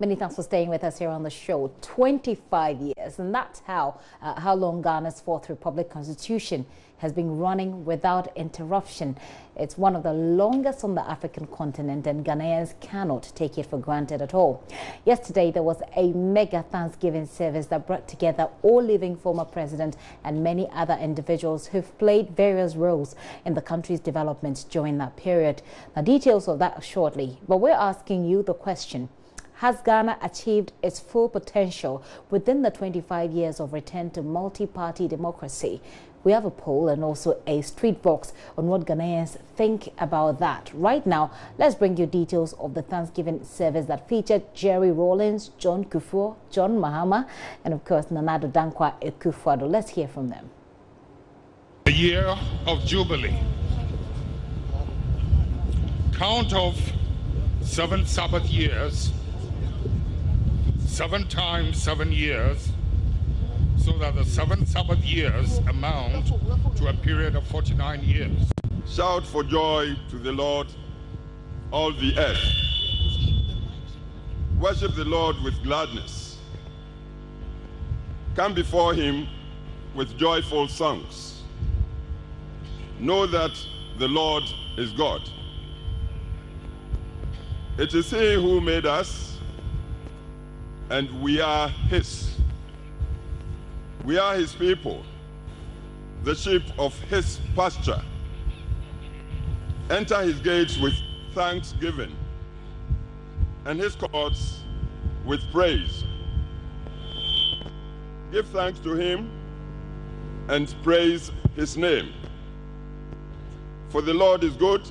Many thanks for staying with us here on the show. 25 years, and that's how long Ghana's Fourth Republic Constitution has been running without interruption. It's one of the longest on the African continent, and Ghanaians cannot take it for granted at all. Yesterday, there was a mega Thanksgiving service that brought together all living former president and many other individuals who've played various roles in the country's development during that period. Now, details of that shortly, but we're asking you the question: has Ghana achieved its full potential within the 25 years of return to multi-party democracy? We have a poll and also a street box on what Ghanaians think about that. Right now, let's bring you details of the Thanksgiving service that featured Jerry Rawlings, John Kufuor, John Mahama, and of course, Nana Addo Dankwa Akufo-Addo. Let's hear from them. The year of Jubilee. Count of 7 Sabbath years, 7 times 7 years, so that the 7 Sabbath years amount to a period of 49 years. Shout for joy to the Lord, all the earth. Worship the Lord with gladness. Come before him with joyful songs. Know that the Lord is God. It is he who made us, and we are his. We are his people, the sheep of his pasture. Enter his gates with thanksgiving and his courts with praise. Give thanks to him and praise his name. For the Lord is good,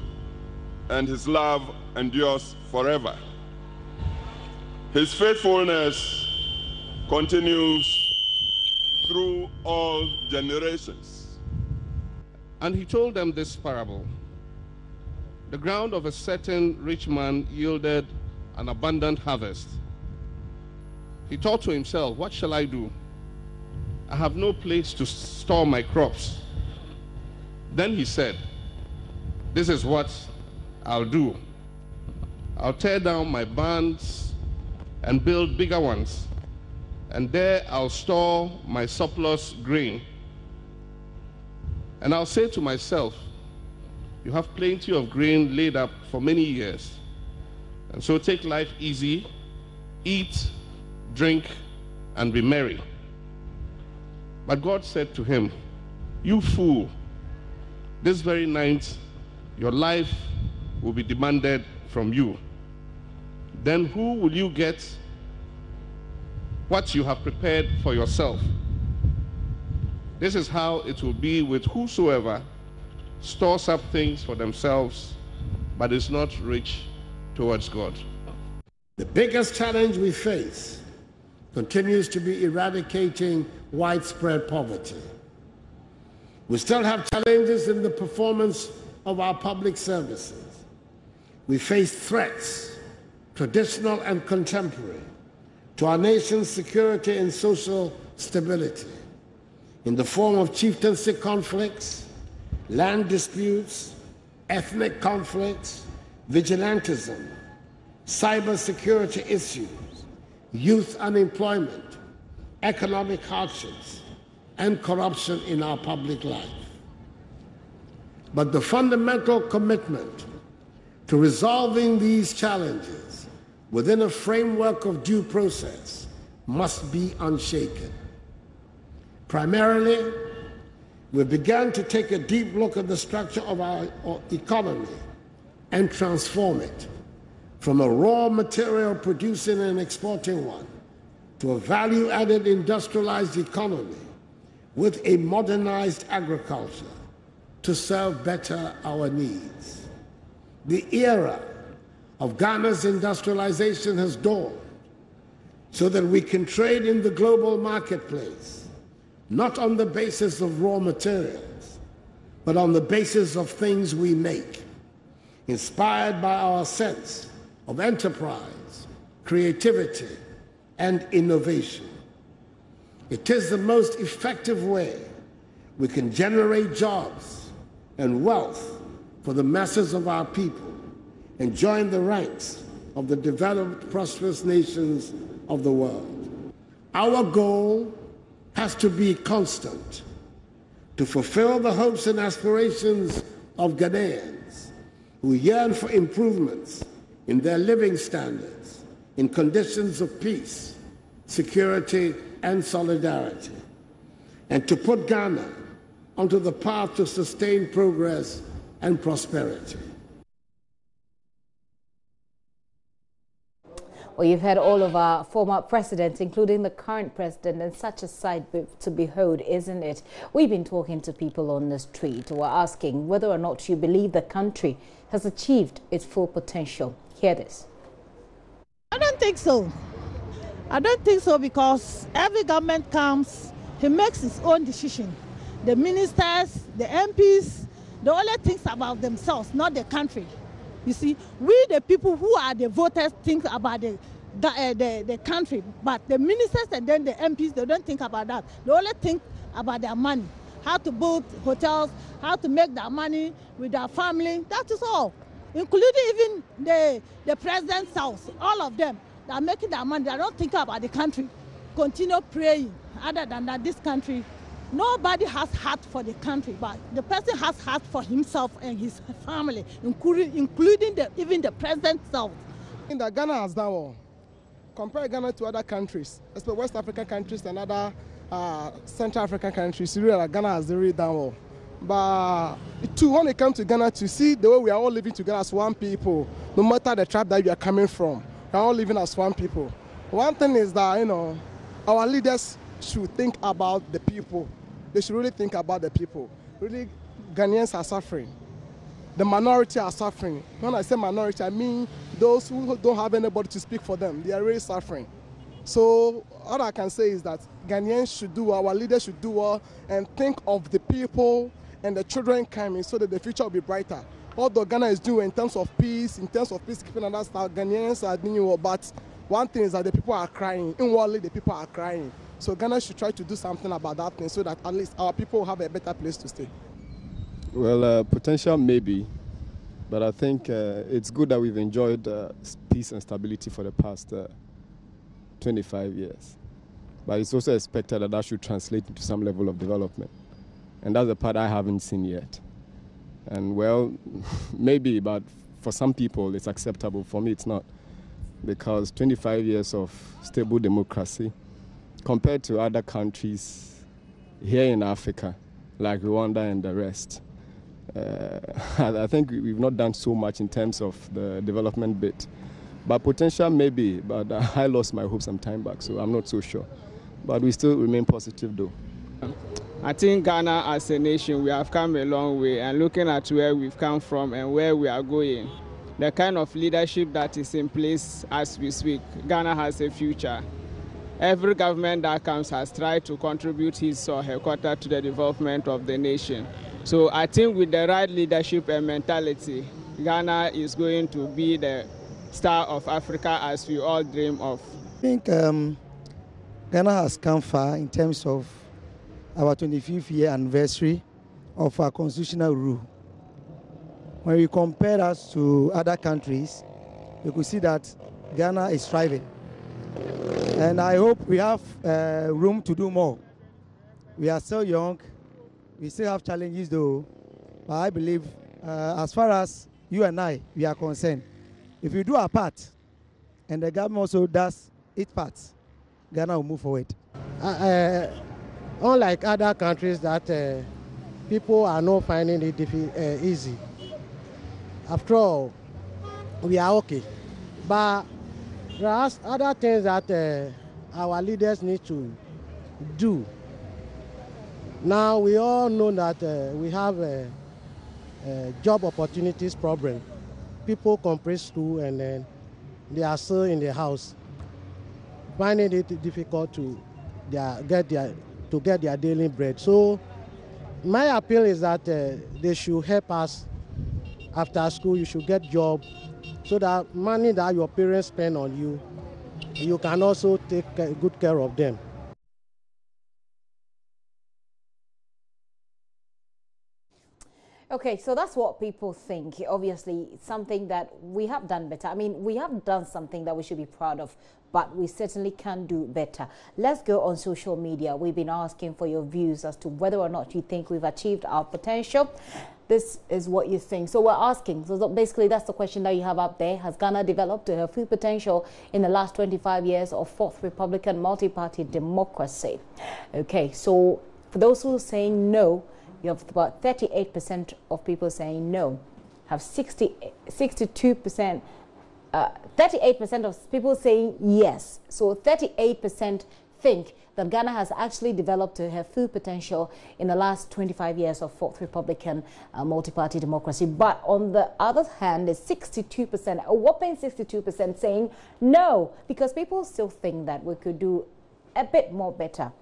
and his love endures forever. His faithfulness continues through all generations. And he told them this parable: the ground of a certain rich man yielded an abundant harvest. He thought to himself, what shall I do? I have no place to store my crops. Then he said, this is what I'll do. I'll tear down my barns and build bigger ones, and there I'll store my surplus grain. And I'll say to myself, you have plenty of grain laid up for many years, and so take life easy, eat, drink, and be merry. But God said to him, you fool, this very night your life will be demanded from you. Then who will you get what you have prepared for yourself? This is how it will be with whosoever stores up things for themselves, but is not rich towards God. The biggest challenge we face continues to be eradicating widespread poverty. We still have challenges in the performance of our public services. We face threats, traditional and contemporary, to our nation's security and social stability, in the form of chieftaincy conflicts, land disputes, ethnic conflicts, vigilantism, cybersecurity issues, youth unemployment, economic hardships, and corruption in our public life. But the fundamental commitment to resolving these challenges within a framework of due process must be unshaken. Primarily, we've begun to take a deep look at the structure of our economy and transform it from a raw material producing and exporting one to a value-added industrialized economy with a modernized agriculture to serve better our needs. The era of Ghana's industrialization has dawned so that we can trade in the global marketplace, not on the basis of raw materials, but on the basis of things we make, inspired by our sense of enterprise, creativity, and innovation. It is the most effective way we can generate jobs and wealth for the masses of our people and join the ranks of the developed, prosperous nations of the world. Our goal has to be constant: to fulfill the hopes and aspirations of Ghanaians who yearn for improvements in their living standards, in conditions of peace, security, and solidarity, and to put Ghana onto the path to sustained progress and prosperity. Well, you've heard all of our former presidents, including the current president, and such a sight to behold, isn't it? We've been talking to people on the street who are asking whether or not you believe the country has achieved its full potential. Hear this. I don't think so. I don't think so, because every government comes, he makes his own decision. The ministers, the MPs, they only think about themselves, not the country. You see, we the people who are the voters think about the country, but the ministers and then the MPs, they don't think about that. They only think about their money, how to build hotels, how to make their money with their family. That is all, including even the president's house. All of them, they are making their money. They don't think about the country. Continue praying. Other than that, this country, nobody has heart for the country, but the person has heart for himself and his family, including even the president's self. In that Ghana has done well. Compare Ghana to other countries, especially West African countries and other Central African countries, really, Ghana has really done well. But too, when it comes to Ghana, to see the way we are all living together as one people, no matter the tribe that we are coming from, we are all living as one people. One thing is that, our leaders should think about the people. They should really think about the people. Really, Ghanaians are suffering. The minority are suffering. When I say minority, I mean those who don't have anybody to speak for them. They are really suffering. So all I can say is that Ghanaians should do well, our leaders should do well, and think of the people and the children coming so that the future will be brighter. Although Ghana is doing in terms of peace, in terms of peacekeeping and that stuff, Ghanaians are doing well, but one thing is that the people are crying. Inwardly, the people are crying. So Ghana should try to do something about that thing so that at least our people have a better place to stay. Well, potential maybe, but I think it's good that we've enjoyed peace and stability for the past 25 years. But it's also expected that that should translate into some level of development. And that's the part I haven't seen yet. And well, maybe, but for some people it's acceptable. For me, it's not. Because 25 years of stable democracy, compared to other countries here in Africa, like Rwanda and the rest, I think we've not done so much in terms of the development bit. But potential maybe, but I lost my hope some time back, so I'm not so sure. But we still remain positive though. I think Ghana as a nation, we have come a long way, and looking at where we've come from and where we are going, the kind of leadership that is in place as we speak, Ghana has a future. Every government that comes has tried to contribute his or her quota to the development of the nation. So I think with the right leadership and mentality, Ghana is going to be the star of Africa as we all dream of. I think Ghana has come far in terms of our 25th year anniversary of our constitutional rule. When we compare us to other countries, you could see that Ghana is thriving. And I hope we have room to do more. We are still young. We still have challenges though. But I believe as far as you and I, we are concerned, if we do our part and the government also does its part, Ghana will move forward. Unlike other countries that people are not finding it easy. After all, we are okay. But there are other things that our leaders need to do. Now we all know that we have a job opportunities problem. People complete school and then they are still in the house, finding it difficult to get their daily bread. So my appeal is that they should help us. After school, you should get job so that money that your parents spend on you, you can also take good care of them. Okay. Okay, so that's what people think. Obviously, it's something that we have done better. I mean, we have done something that we should be proud of, but we certainly can do better. Let's go on social media. We've been asking for your views as to whether or not you think we've achieved our potential. This is what you think. So we're asking. So basically, that's the question that you have up there. Has Ghana developed to her full potential in the last 25 years of fourth Republican multi-party democracy? Okay, so for those who are saying no, you have about 38% of people saying no, have 62%, 38% of people saying yes. So 38% think that Ghana has actually developed to her full potential in the last 25 years of fourth Republican multi-party democracy. But on the other hand, is 62%, a whopping 62% saying no, because people still think that we could do a bit more better.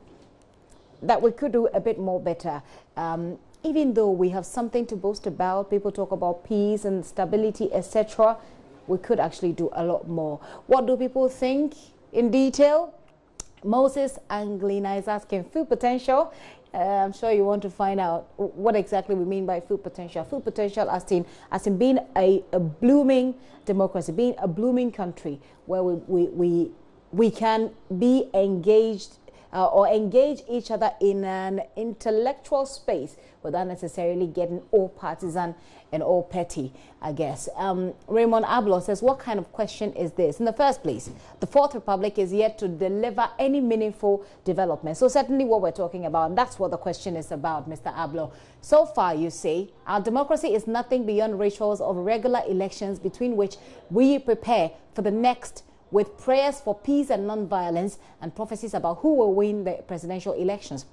Even though we have something to boast about, people talk about peace and stability, etc., we could actually do a lot more. What do people think in detail? Moses Anglina is asking full potential. I'm sure you want to find out what exactly we mean by full potential. Full potential as in being a blooming democracy, being a blooming country where we can be engaged or engage each other in an intellectual space without necessarily getting all partisan and all petty, I guess. Raymond Ablo says, what kind of question is this? In the first place, the Fourth Republic is yet to deliver any meaningful development. So certainly what we're talking about, and that's what the question is about, Mr. Ablo. So far, you say, our democracy is nothing beyond rituals of regular elections between which we prepare for the next with prayers for peace and non-violence and prophecies about who will win the presidential elections.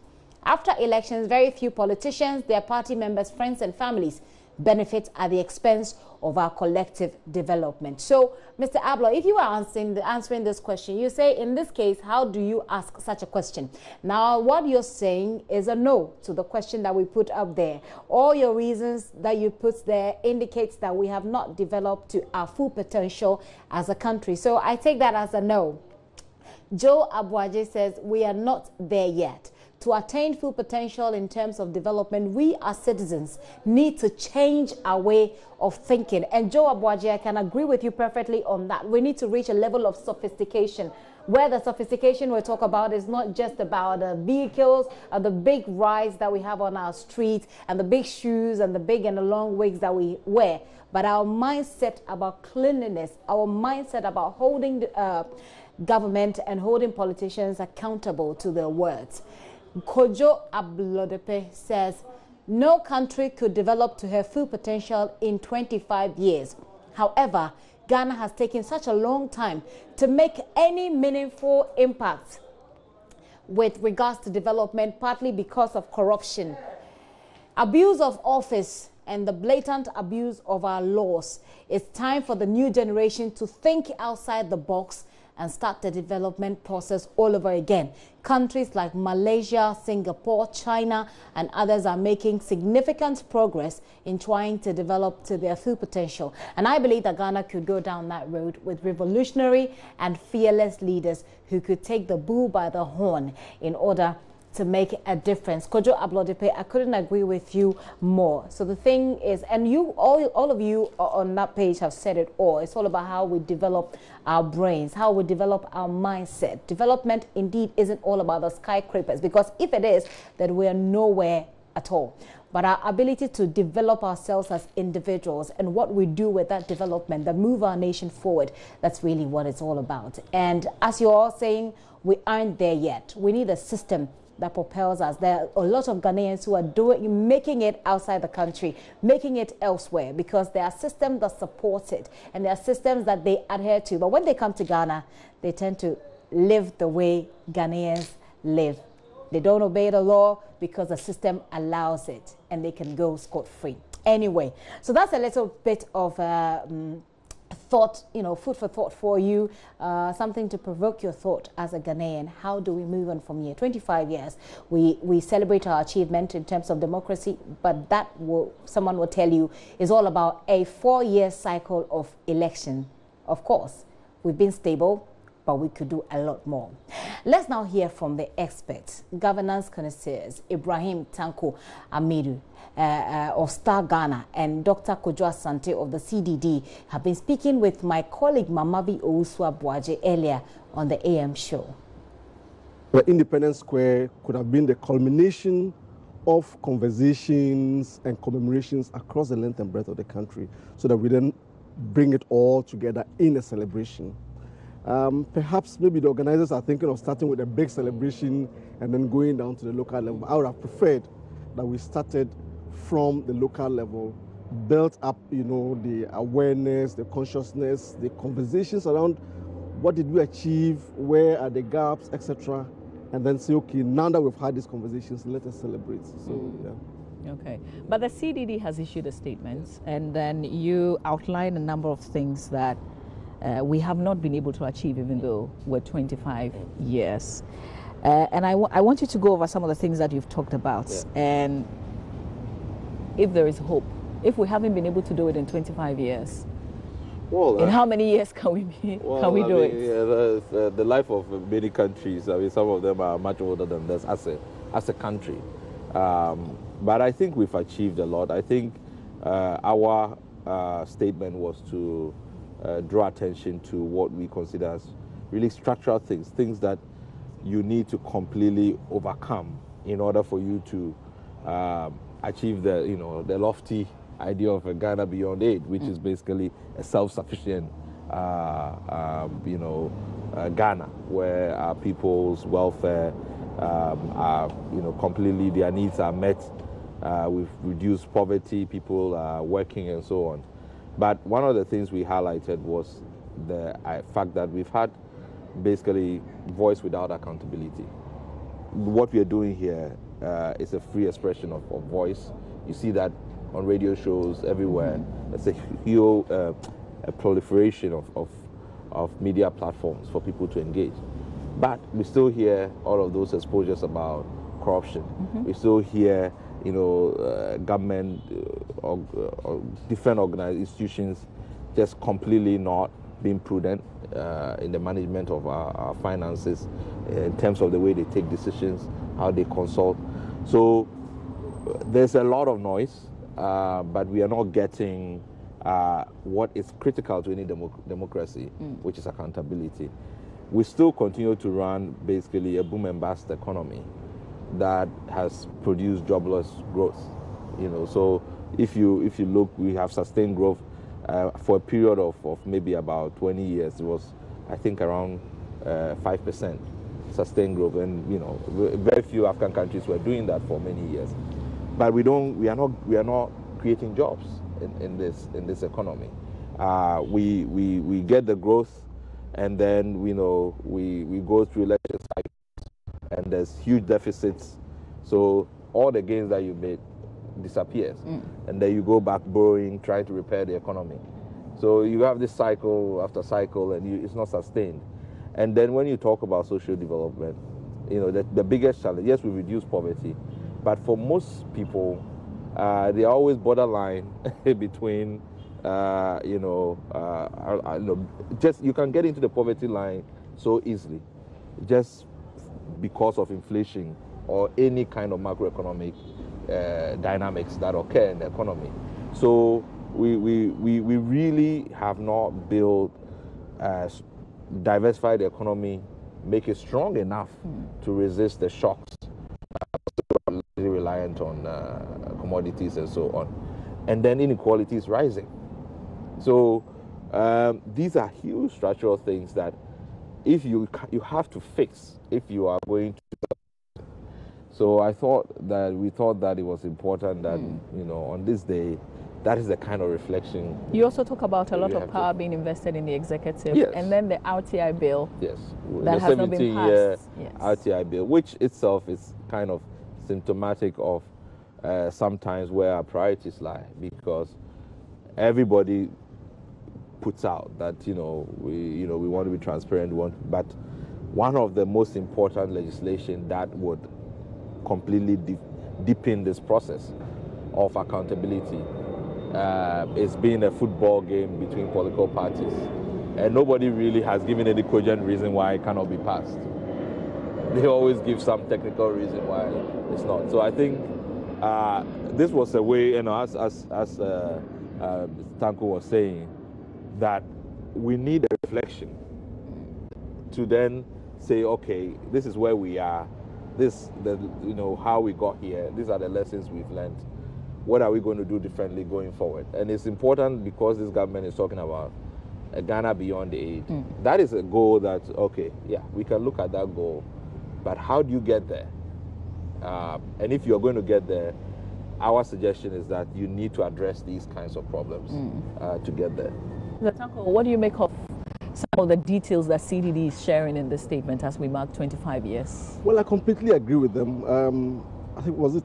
After elections, very few politicians, their party members, friends and families benefit at the expense of our collective development. So, Mr. Ablo, if you are answering this question, you say, in this case, how do you ask such a question? Now, what you're saying is a no to the question that we put up there. All your reasons that you put there indicates that we have not developed to our full potential as a country. So I take that as a no. Joe Abuaje says, we are not there yet. To attain full potential in terms of development, we as citizens need to change our way of thinking. And Joe Abuaje, I can agree with you perfectly on that. We need to reach a level of sophistication where the sophistication we talk about is not just about the vehicles and the big rides that we have on our streets and the big shoes and the big and the long wigs that we wear, but our mindset about cleanliness, our mindset about holding government and holding politicians accountable to their words. Kojo Ablodepe says, no country could develop to her full potential in 25 years. However, Ghana has taken such a long time to make any meaningful impact with regards to development, partly because of corruption, abuse of office, and the blatant abuse of our laws. It's time for the new generation to think outside the box and start the development process all over again. Countries like Malaysia, Singapore, China, and others are making significant progress in trying to develop to their full potential. And I believe that Ghana could go down that road with revolutionary and fearless leaders who could take the bull by the horn in order to make a difference. Kojo Ablodepe, I couldn't agree with you more. So the thing is, and you, all of you on that page have said it all. It's all about how we develop our brains, how we develop our mindset. Development indeed isn't all about the skyscrapers, because if it is, then we are nowhere at all. But our ability to develop ourselves as individuals and what we do with that development that move our nation forward, that's really what it's all about. And as you're all saying, we aren't there yet. We need a system that propels us. There are a lot of Ghanaians who are making it outside the country, making it elsewhere, because there are systems that support it and there are systems that they adhere to. But when they come to Ghana, they tend to live the way Ghanaians live. They don't obey the law because the system allows it and they can go scot-free. Anyway, so that's a little bit of thought, food for thought for you, something to provoke your thought as a Ghanaian. How do we move on from here? 25 years. We celebrate our achievement in terms of democracy, but that someone will tell you is all about a 4-year cycle of election. Of course, we've been stable. but we could do a lot more. Let's now hear from the experts. Governance connoisseurs Ibrahim Tanko Amiru of Star Ghana and Dr. Kojo Asante of the CDD have been speaking with my colleague Mamabi Owusu-Abuaje earlier on the AM show. The Independence Square could have been the culmination of conversations and commemorations across the length and breadth of the country, so that we then bring it all together in a celebration. Perhaps maybe the organizers are thinking of starting with a big celebration and then going down to the local level. I would have preferred that we started from the local level, built up, the awareness, the consciousness, the conversations around what did we achieve, where are the gaps, etc. And then say, okay, now that we've had these conversations, let us celebrate. So, yeah. Okay. But the CDD has issued a statement, and then you outline a number of things that we have not been able to achieve, even though we're 25 years. And I want you to go over some of the things that you've talked about. Yeah. And if there is hope, if we haven't been able to do it in 25 years, well, in how many years can we do it? Yeah, the life of many countries, some of them are much older than us as a country. But I think we've achieved a lot. I think our statement was to draw attention to what we consider as really structural things that you need to completely overcome in order for you to achieve the lofty idea of a Ghana beyond aid, which is basically a self-sufficient Ghana, where our people's welfare are completely, their needs are met. We've reduced poverty, people are working and so on. But one of the things we highlighted was the fact that we've had basically voice without accountability. What we are doing here is a free expression of voice. You see that on radio shows everywhere. There's a huge proliferation of media platforms for people to engage. But we still hear all of those exposures about corruption. We still hear, government or different organized institutions just completely not being prudent in the management of our finances, in terms of the way they take decisions, how they consult. So there's a lot of noise, but we are not getting what is critical to any democracy, which is accountability. We still continue to run basically a boom and bust economy that has produced jobless growth. So if you look, we have sustained growth for a period of maybe about 20 years. It was, I think, around 5% sustained growth, and very few African countries were doing that for many years. But we are not creating jobs in this economy. We get the growth, and then we go through election cycles, and there's huge deficits. So all the gains that you made disappears, and then you go back borrowing, trying to repair the economy. So you have this cycle after cycle, and it's not sustained. And then when you talk about social development, the biggest challenge, yes, we reduce poverty, but for most people, they are always borderline between, just you can get into the poverty line so easily, just because of inflation or any kind of macroeconomic dynamics that occur in the economy. So we really have not built diversify the economy, make it strong enough to resist the shocks. Reliant on commodities and so on, and then inequality is rising. So these are huge structural things that if you have to fix if you are going to. So we thought that it was important that on this day, that is the kind of reflection. You also talk about a lot of power being invested in the executive, yes. And then the RTI bill. Yes, that has not been passed. Yes. RTI bill, which itself is kind of symptomatic of sometimes where our priorities lie, because everybody puts out that we want to be transparent, but one of the most important legislation that would completely deepen this process of accountability is being a football game between political parties. And nobody really has given any cogent reason why it cannot be passed. They always give some technical reason why it's not. So I think this was a way, as Tanko was saying, that we need a reflection to then say, okay, this is where we are. How we got here. These are the lessons we've learned. What are we going to do differently going forward? And it's important because this government is talking about a Ghana beyond the aid. That is a goal that, okay, yeah, we can look at that goal, but how do you get there? And if you're going to get there, our suggestion is that you need to address these kinds of problems to get there. Tanko, what do you make of some of the details that CDD is sharing in this statement as we mark 25 years? Well, I completely agree with them. I think, was it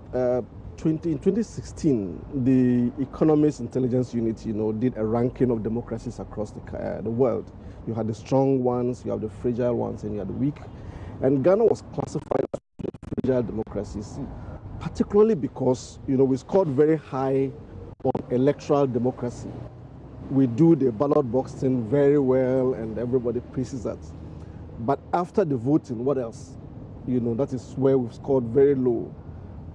in 2016, the Economist Intelligence Unit, did a ranking of democracies across the world. You had the strong ones, you have the fragile ones, and you had the weak. And Ghana was classified as fragile democracies, particularly because, we scored very high on electoral democracy. We do the ballot box thing very well, and everybody praises that. But after the voting, what else? That is where we've scored very low.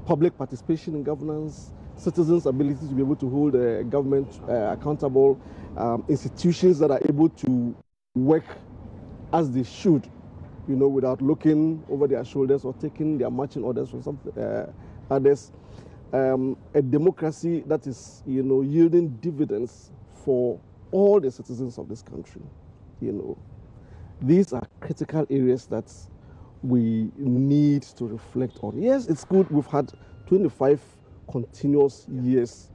Public participation in governance, citizens' ability to be able to hold the government accountable, institutions that are able to work as they should, without looking over their shoulders or taking their marching orders from some others. A democracy that is, yielding dividends for all the citizens of this country. These are critical areas that we need to reflect on. Yes, it's good. We've had 25 continuous years,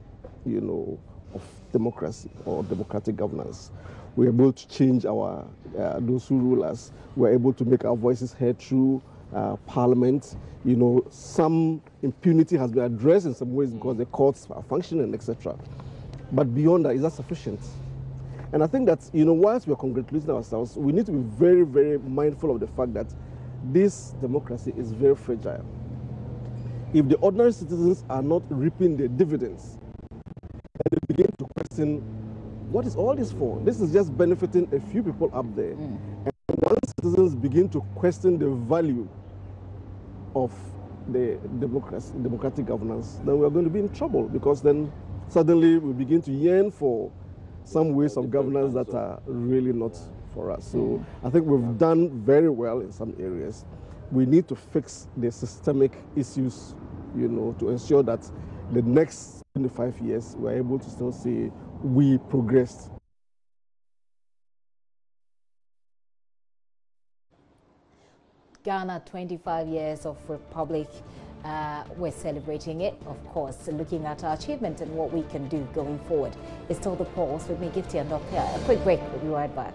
of democracy or democratic governance. We're able to change our those who rule us. We're able to make our voices heard through Parliament. Some impunity has been addressed in some ways because the courts are functioning, etc. But beyond that, is that sufficient? And I think that, whilst we're congratulating ourselves, we need to be very, very mindful of the fact that this democracy is very fragile. If the ordinary citizens are not reaping the dividends, and they begin to question, what is all this for? This is just benefiting a few people up there. And once citizens begin to question the value of the democratic governance, then we're going to be in trouble, because then suddenly we begin to yearn for some ways of governance that are really not for us. So I think we've done very well in some areas. We need to fix the systemic issues, to ensure that the next 25 years we're able to still say we progressed. Ghana, 25 years of republic. We're celebrating it, of course, looking at our achievement and what we can do going forward. It's still The Pulse with me, Gifty and Dr. A quick break. We'll be right back.